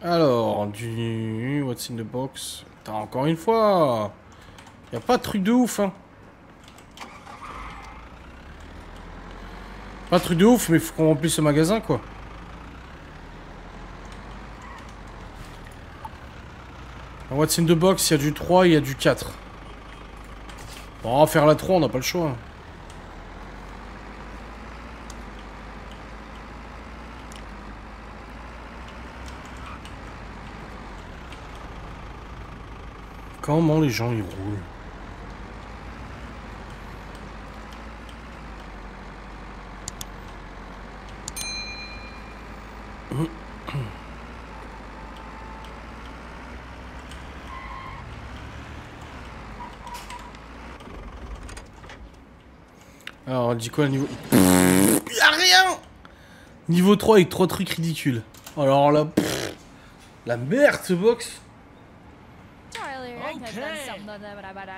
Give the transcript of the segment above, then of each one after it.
Alors, du... What's in the box? Putain, encore une fois. Y a pas de truc de ouf, hein. Pas de truc de ouf, mais faut qu'on remplisse ce magasin, quoi. What's in the box, il y a du 3, il y a du 4. Bon, on va faire la 3, on n'a pas le choix. Comment les gens, ils roulent? Alors, on dit quoi le niveau... Y'a rien. Niveau 3 avec 3 trucs ridicules. Alors là... La merde, ce box.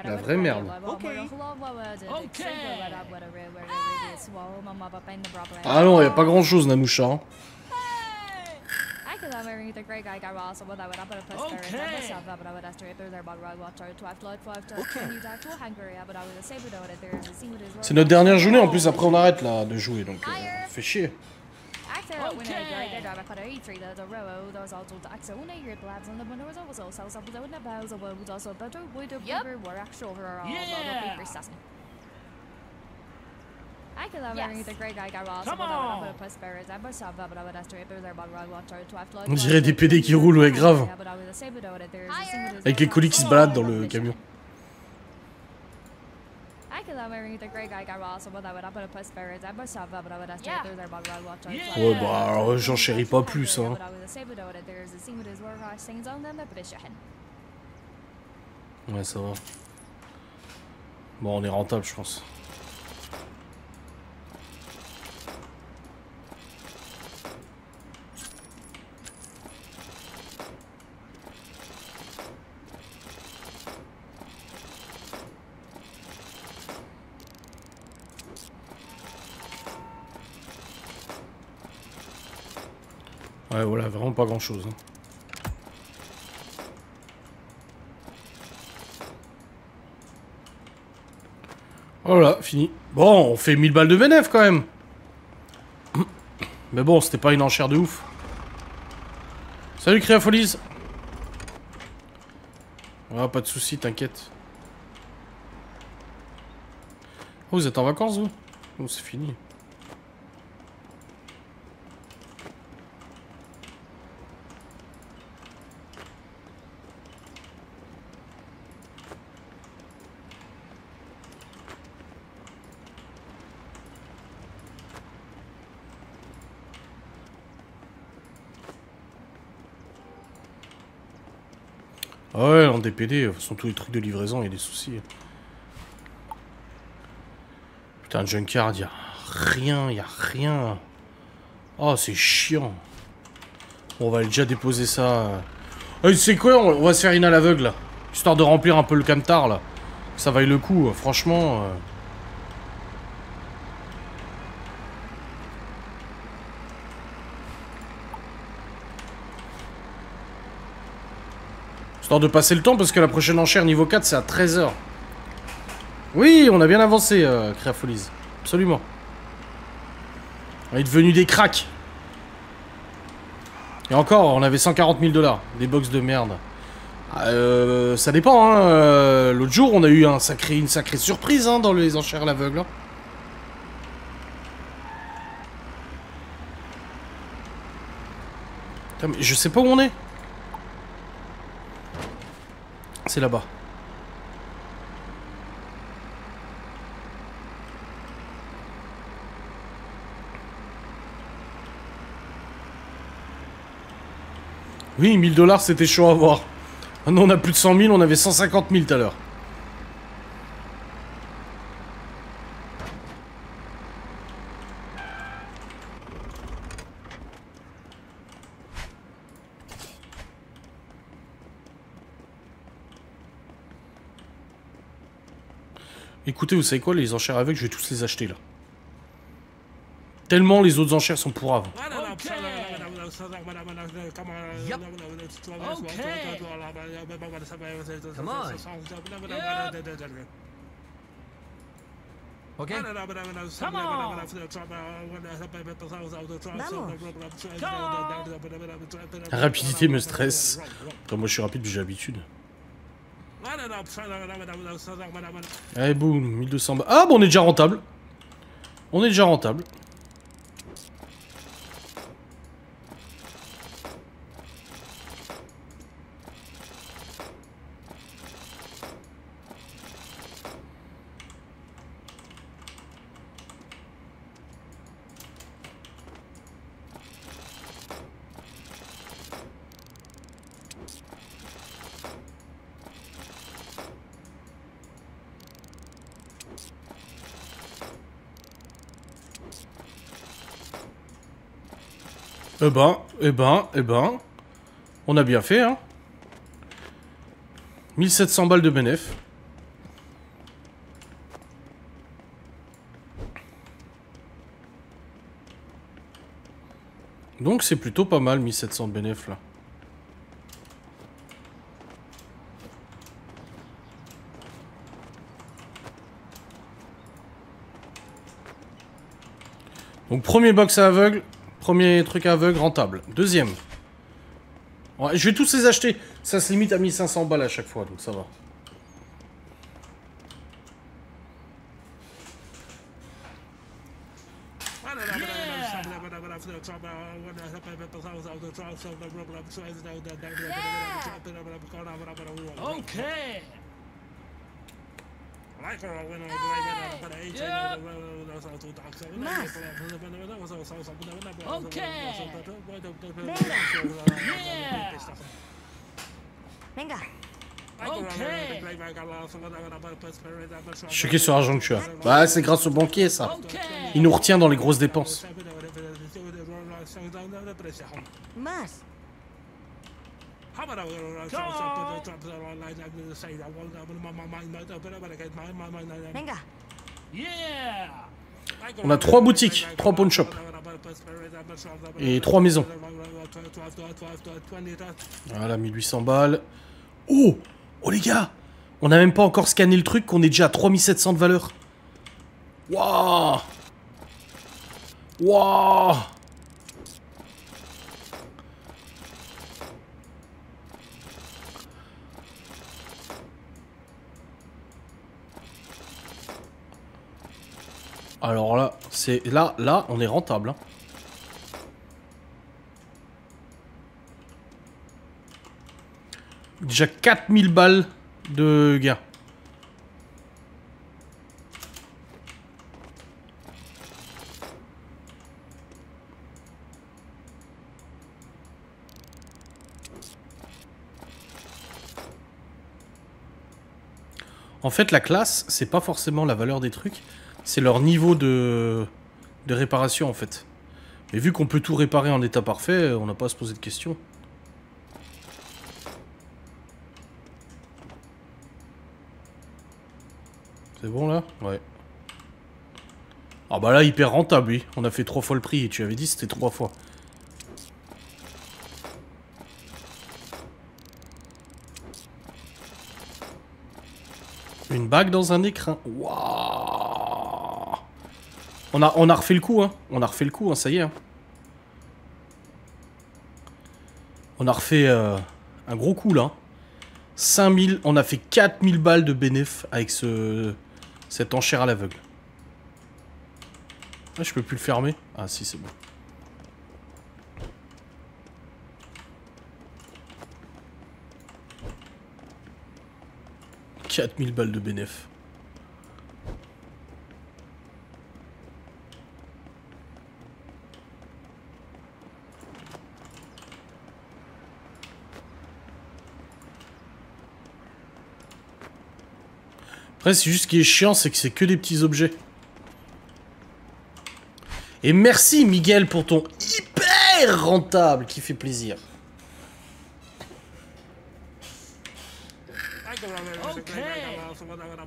La vraie merde. Ah non, y a pas grand chose, Namoucha. Hein. C'est notre dernière journée, en plus après on arrête là de jouer, donc fait chier. On dirait des PD qui roulent, ouais, grave. Avec les colis qui se baladent dans le camion. Ouais, bah alors j'en chéris pas plus, hein. Ouais, ça va. Bon, on est rentable, je pense. Ouais, voilà, vraiment pas grand chose. Hein. Voilà, fini. Bon, on fait 1000 balles de bénéf quand même. Mais bon, c'était pas une enchère de ouf. Salut Créafolies. Ouais, pas de soucis, t'inquiète. Oh, vous êtes en vacances, vous? Oh, c'est fini. Ah ouais, en DPD, de toute façon, tous les trucs de livraison, il y a des soucis. Putain, Junkard, y'a rien, y'a rien. Oh, c'est chiant. Bon, on va déjà déposer ça. C'est quoi, on va se faire une à l'aveugle, là. Histoire de remplir un peu le camtar, là. Que ça vaille le coup, franchement. Histoire de passer le temps, parce que la prochaine enchère niveau 4, c'est à 13 h. Oui, on a bien avancé, Créafolies. Absolument. On est devenu des cracks. Et encore, on avait 140 000 $. Des box de merde. Ça dépend, hein. L'autre jour, on a eu une sacrée surprise, hein, dans les enchères à l'aveugle. Hein. Putain, mais je sais pas où on est. C'est là-bas. Oui, 1000 $, c'était chaud à voir. Maintenant, on a plus de 100 000, on avait 150 000 tout à l'heure. Écoutez, vous savez quoi, les enchères aveugles, je vais tous les acheter, là. Tellement les autres enchères sont pourraves. Yep. Okay. Come on. Yep. Okay. Come on. La rapidité me stresse. Enfin, moi je suis rapide, j'ai l'habitude. Allez, boum, 1200 balles. Ah, bon, on est déjà rentable. On est déjà rentable. Eh ben, on a bien fait, hein. 1700 balles de bénéf. Donc c'est plutôt pas mal, 1700 de bénéf, là. Donc premier box à aveugle. Premier truc aveugle, rentable. Deuxième. Ouais, je vais tous les acheter. Ça se limite à 1500 balles à chaque fois, donc ça va. Okay. Más. Okay. Venga. Okay. Je suis choqué sur l'argent que tu as. Bah, c'est grâce au banquier, ça. Okay. Il nous retient dans les grosses dépenses. Más. Venga. Yeah. On a 3 boutiques, 3 pawn shops. Et 3 maisons. Voilà, 1800 balles. Oh! Oh les gars! On n'a même pas encore scanné le truc, qu'on est déjà à 3700 de valeur. Waouh! Waouh! Alors là, c'est là, on est rentable. Hein. Déjà 4000 balles de gains. En fait, la classe, c'est pas forcément la valeur des trucs, c'est leur niveau de réparation en fait. Mais vu qu'on peut tout réparer en état parfait, on n'a pas à se poser de questions. C'est bon là? Ouais. Ah bah là, hyper rentable, oui. On a fait 3 fois le prix et tu avais dit c'était 3 fois. Une bague dans un écrin. Waouh! On a refait le coup, hein. On a refait le coup, hein, ça y est. Hein. On a refait un gros coup, là. 5000, on a fait 4000 balles de bénéf avec cette enchère à l'aveugle. Ah, je peux plus le fermer. Ah si, c'est bon. « 4000 balles de bénéf. » Après, c'est juste ce qui est chiant, c'est que c'est que des petits objets. Et merci, Miguel, pour ton hyper rentable qui fait plaisir. Okay.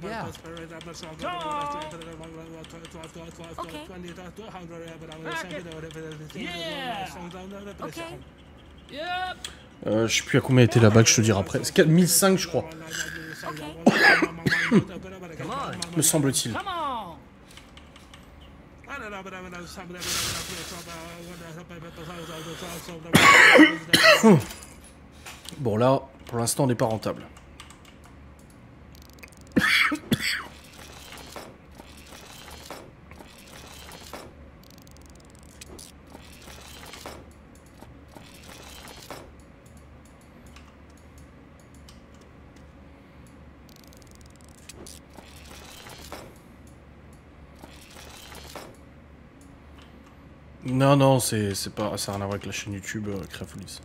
Yeah. Yeah. Okay. Yep. Je sais plus à combien était la bague, je te dirai après. C'est 4005 je crois, Okay. Come on. me semble-t-il. Come on. Bon là, pour l'instant on n'est pas rentable. Non, non, c'est pas, ça n'a rien à voir avec la chaîne YouTube Créafolis.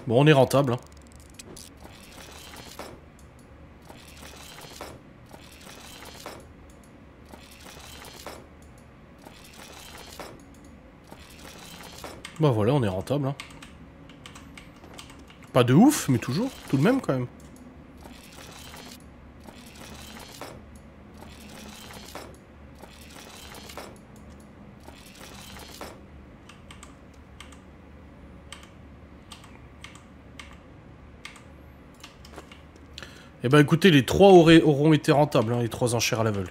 Bon, on est rentable. Hein. Bah voilà, on est rentable. Hein. Pas de ouf, mais toujours, tout de même quand même. Eh bah écoutez, les 3 auront été rentables, hein, les 3 enchères à l'aveugle.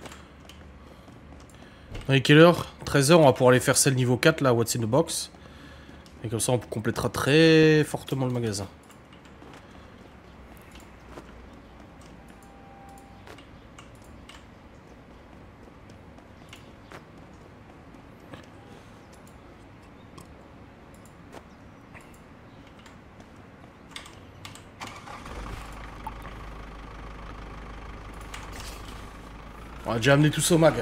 Dans quelle heure? 13h, on va pouvoir aller faire celle niveau 4, là, What's in the Box. Et comme ça, on complétera très fortement le magasin. On a déjà amené tout ça au mag.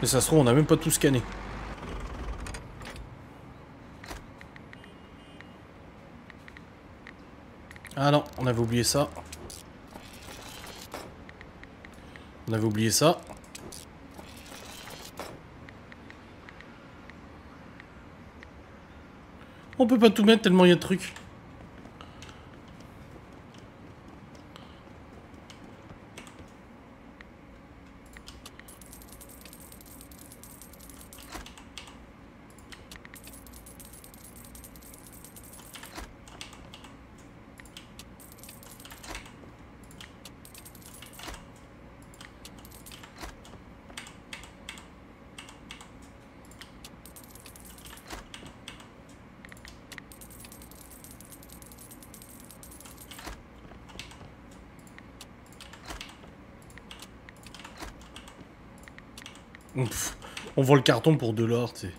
Mais ça se trouve, on a même pas tout scanné. Ah non, on avait oublié ça. On avait oublié ça. On peut pas tout mettre tellement il y a de trucs. Pff, on vend le carton pour 2 l'or, tu sais.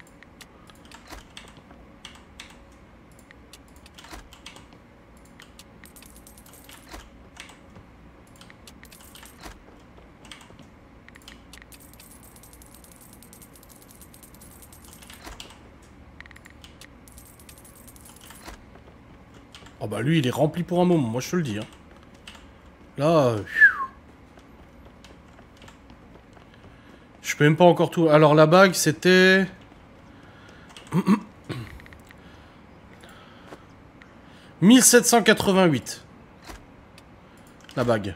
Oh bah lui il est rempli pour un moment, moi je te le dis. Hein. Là... Je peux même pas encore tout... Alors la bague c'était... 1788. La bague.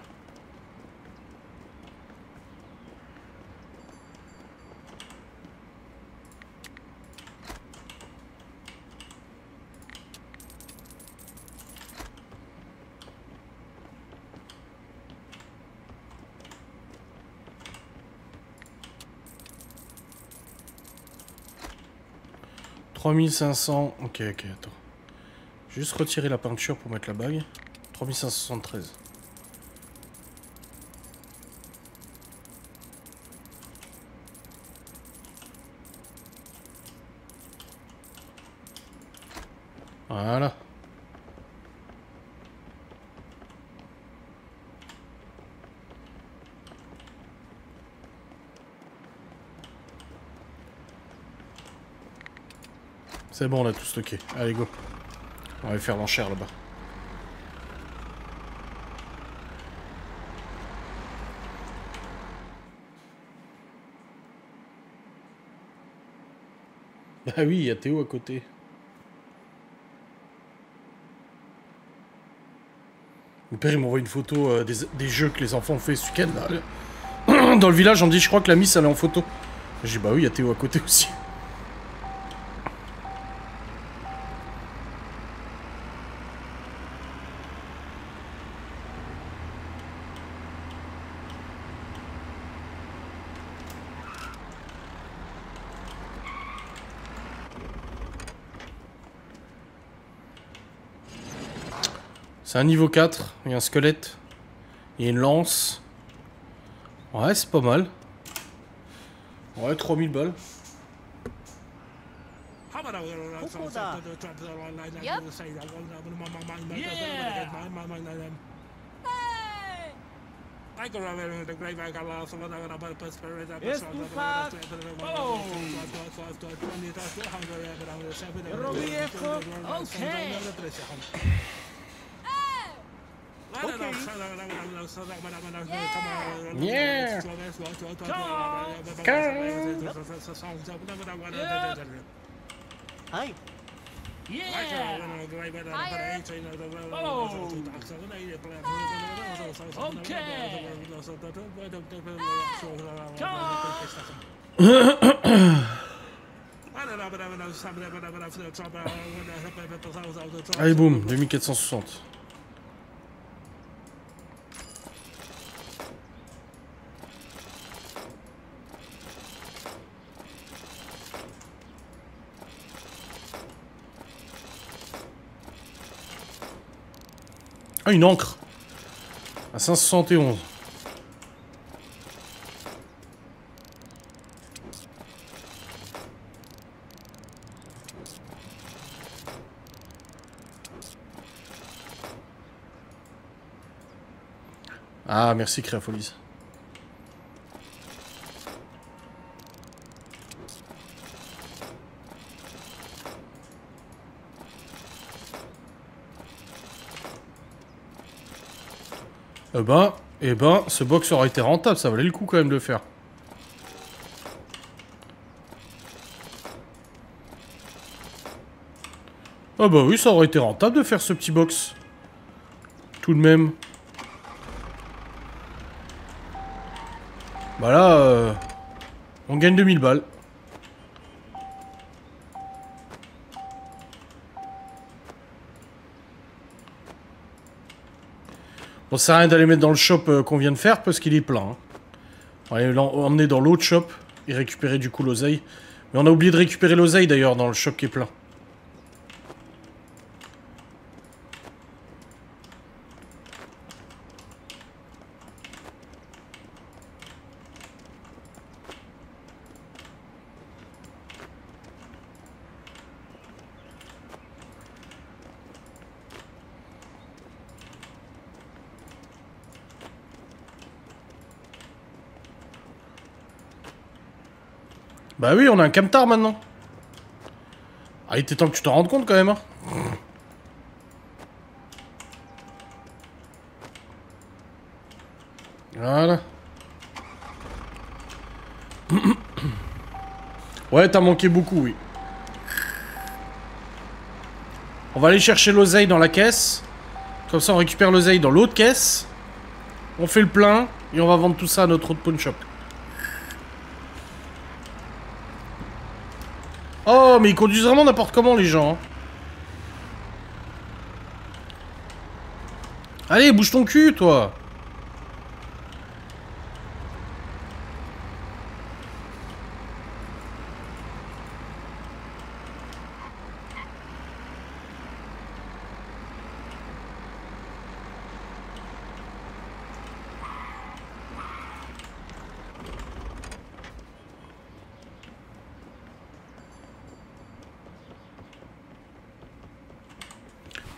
« 3500... Ok, ok, attends. Juste retirer la peinture pour mettre la bague. 3573. Voilà. C'est bon, on a tout stocké. Allez, go. On va aller faire l'enchère là-bas. Bah oui, il y a Théo à côté. Mon père, il m'envoie une photo des jeux que les enfants ont fait ce week-end, là. Dans le village, on me dit, je crois que la miss, elle est en photo. J'ai dit, bah oui, il y a Théo à côté aussi. C'est un niveau 4, il y a un squelette, il y a une lance. Ouais, c'est pas mal. Ouais, 3000 balles. Yeah. Hey. Allez, boum, 2460. Ah, une encre à 571. Ah, merci Créafolise. Eh ben, ce box aurait été rentable, ça valait le coup quand même de le faire. Ah bah oui, ça aurait été rentable de faire ce petit box. Tout de même. Bah là, on gagne 2000 balles. Bon, ça sert à rien d'aller mettre dans le shop qu'on vient de faire parce qu'il est plein. Hein. On va aller l'emmener dans l'autre shop et récupérer du coup l'oseille. Mais on a oublié de récupérer l'oseille d'ailleurs dans le shop qui est plein. Bah oui, on a un camtar maintenant. Ah, il était temps que tu t'en rendes compte quand même, hein. Voilà. Ouais, t'as manqué beaucoup, oui. On va aller chercher l'oseille dans la caisse. Comme ça, on récupère l'oseille dans l'autre caisse. On fait le plein. Et on va vendre tout ça à notre autre pawn shop. Oh, mais ils conduisent vraiment n'importe comment, les gens. Hein. Allez, bouge ton cul, toi.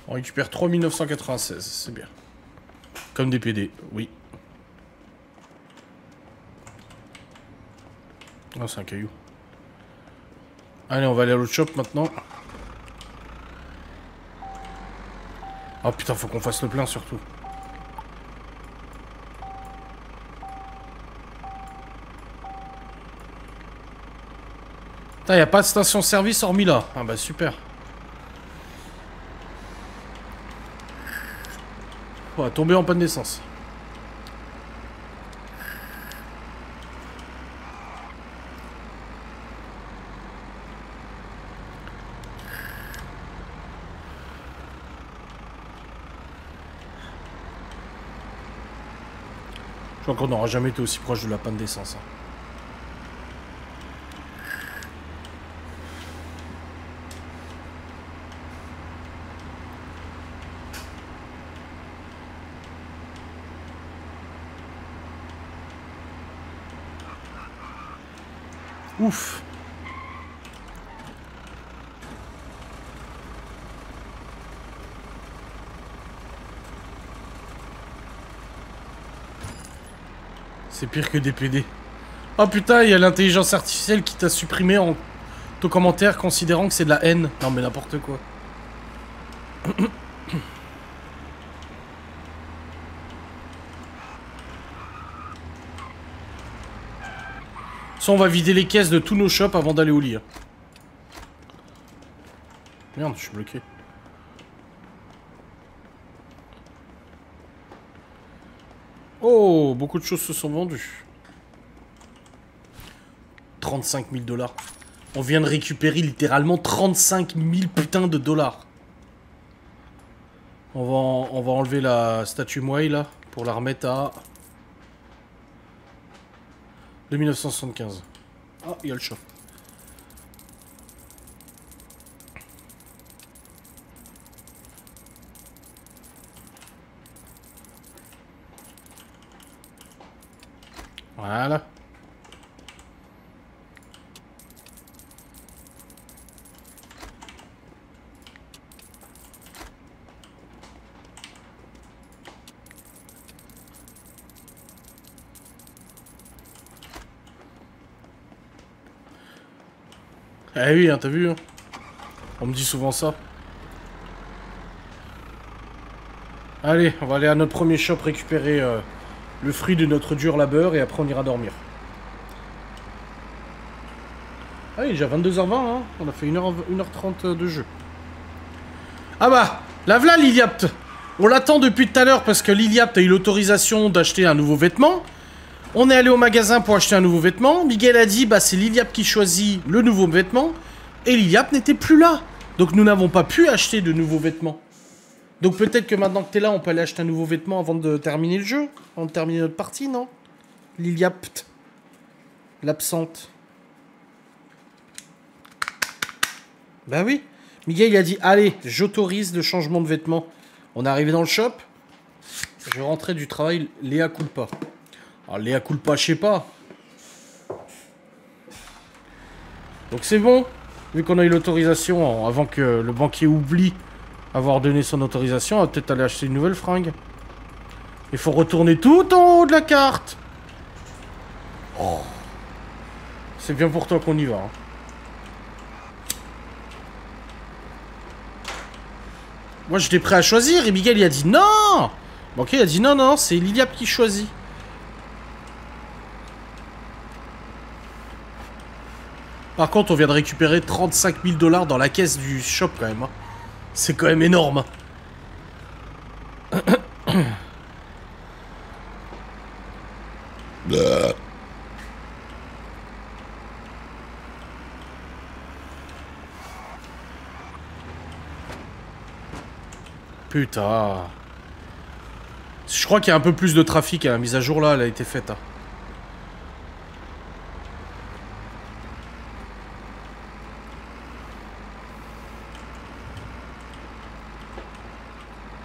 On récupère 3996, c'est bien. Comme des PD, oui. Oh, c'est un caillou. Allez, on va aller à l'autre shop maintenant. Oh putain, faut qu'on fasse le plein surtout. Putain, y a pas de station-service hormis là. Ah bah super. On va tomber en panne d'essence. Je crois qu'on n'aura jamais été aussi proche de la panne d'essence. Hein. Ouf. C'est pire que des PD. Oh putain, il y a l'intelligence artificielle qui t'a supprimé en ton commentaire considérant que c'est de la haine. Non mais n'importe quoi. Ça, on va vider les caisses de tous nos shops avant d'aller au lit. Merde, je suis bloqué. Oh, beaucoup de choses se sont vendues. 35 000 $. On vient de récupérer littéralement 35 000 putains de dollars. On va enlever la statue Moai là pour la remettre à 1975. Ah, il y a le shop. Voilà. Eh oui, hein, t'as vu hein. On me dit souvent ça. Allez, on va aller à notre premier shop récupérer le fruit de notre dur labeur et après on ira dormir. Ah, il est déjà 22h20, hein. On a fait 1h30 de jeu. Ah bah, la v'là Liliapt. On l'attend depuis tout à l'heure parce que Liliapt a eu l'autorisation d'acheter un nouveau vêtement. On est allé au magasin pour acheter un nouveau vêtement. Miguel a dit, bah c'est Liliapt qui choisit le nouveau vêtement. Et Liliapt n'était plus là. Donc nous n'avons pas pu acheter de nouveaux vêtements. Donc peut-être que maintenant que t'es là, on peut aller acheter un nouveau vêtement avant de terminer le jeu. Avant de terminer notre partie, non? Liliapt. L'absente. Bah oui. Miguel il a dit, allez, j'autorise le changement de vêtements. On est arrivé dans le shop. Je rentrais du travail, Léa coule pas. Alors Léa coule pas, je sais pas. Donc c'est bon. Vu qu'on a eu l'autorisation, avant que le banquier oublie avoir donné son autorisation, on va peut-être aller acheter une nouvelle fringue. Il faut retourner tout en haut de la carte. Oh. C'est bien pour toi qu'on y va. Hein. Moi j'étais prêt à choisir et Miguel il a dit non. Bon, ok, il a dit non, non, c'est Liliapt qui choisit. Par contre, on vient de récupérer 35 000 $ dans la caisse du shop quand même. Hein. C'est quand même énorme. Putain. Je crois qu'il y a un peu plus de trafic. Hein. La mise à jour là, elle a été faite. Hein.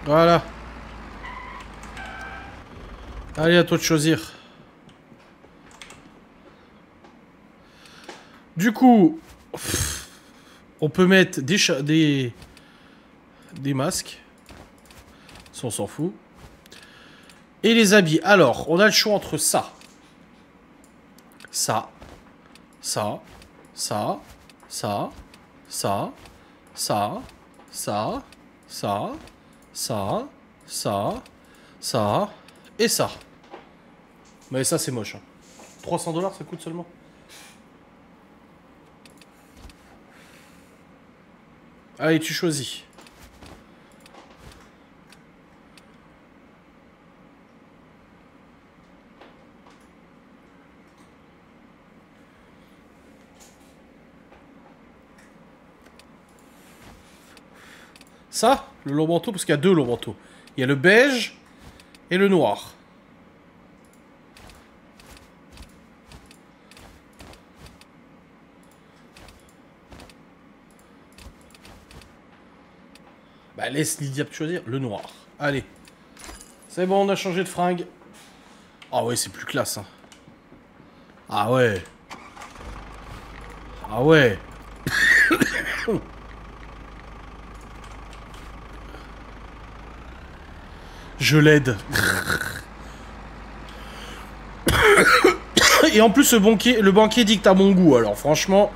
Voilà. Allez, à toi de choisir. Du coup, on peut mettre des masques. Ça, on s'en fout. Et les habits. Alors, on a le choix entre ça. Ça. Ça. Ça. Ça. Ça. Ça. Ça. Ça. ça, ça, ça, et ça. Mais ça, c'est moche. Hein. 300 $, ça coûte seulement. Allez, tu choisis. Ça, le long manteau, parce qu'il y a deux longs manteaux. Il y a le beige et le noir. Bah laisse Lydia choisir le noir. Allez. C'est bon, on a changé de fringue. Ah ouais, c'est plus classe. Hein. Ah ouais. Ah ouais. Je l'aide. Et en plus, le banquier dicte à mon goût, alors franchement...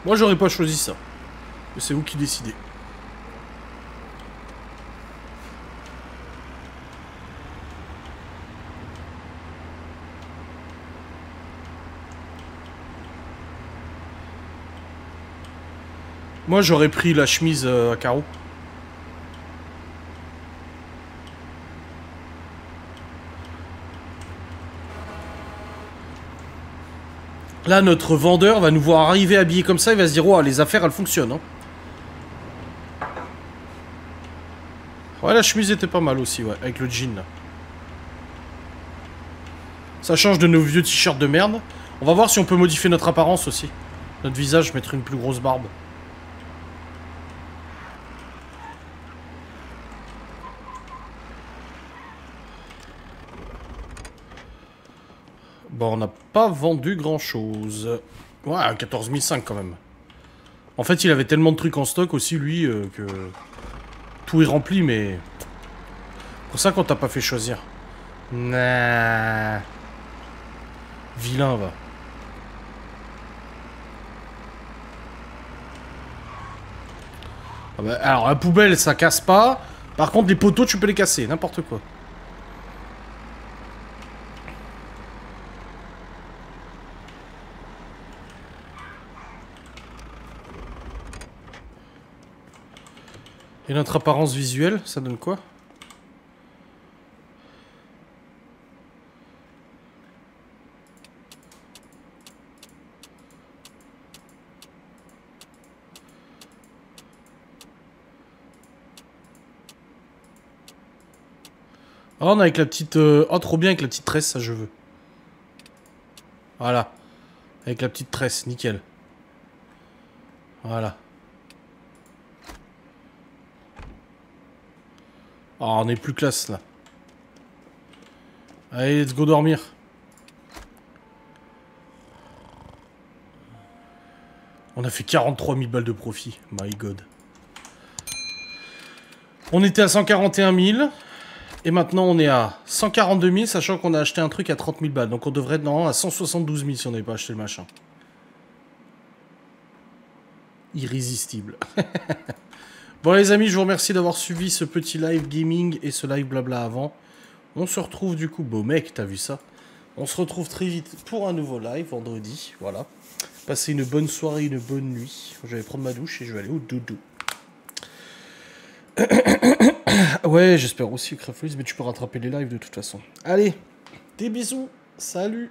Moi, j'aurais pas choisi ça. Mais c'est vous qui décidez. Moi, j'aurais pris la chemise à carreaux. Là, notre vendeur va nous voir arriver habillés comme ça. Il va se dire, oh, les affaires, elles fonctionnent. Hein. Ouais, la chemise était pas mal aussi, ouais, avec le jean, là. Ça change de nos vieux t-shirts de merde. On va voir si on peut modifier notre apparence aussi. Notre visage, mettre une plus grosse barbe. Bon, on n'a pas vendu grand-chose. Ouais, 14 500 quand même. En fait, il avait tellement de trucs en stock aussi, lui, que... Tout est rempli, mais... Pour ça qu'on t'a pas fait choisir. Nah. Vilain, va. Ah bah, alors, la poubelle, ça casse pas. Par contre, les poteaux, tu peux les casser. N'importe quoi. Et notre apparence visuelle, ça donne quoi? Ah, on a avec la petite... Oh, trop bien avec la petite tresse, ça je veux. Voilà. Avec la petite tresse, nickel. Voilà. Oh, on est plus classe, là. Allez, let's go dormir. On a fait 43 000 balles de profit. My God. On était à 141 000. Et maintenant, on est à 142 000, sachant qu'on a acheté un truc à 30 000 balles. Donc on devrait être non, à 172 000 si on n'avait pas acheté le machin. Irrésistible. Bon les amis, je vous remercie d'avoir suivi ce petit live gaming et ce live blabla avant. On se retrouve du coup, beau mec, t'as vu ça? On se retrouve très vite pour un nouveau live, vendredi, voilà. Passez une bonne soirée, une bonne nuit. Je vais prendre ma douche et je vais aller au doudou. Ouais, j'espère aussi, Craftfreeze, mais tu peux rattraper les lives de toute façon. Allez, des bisous, salut!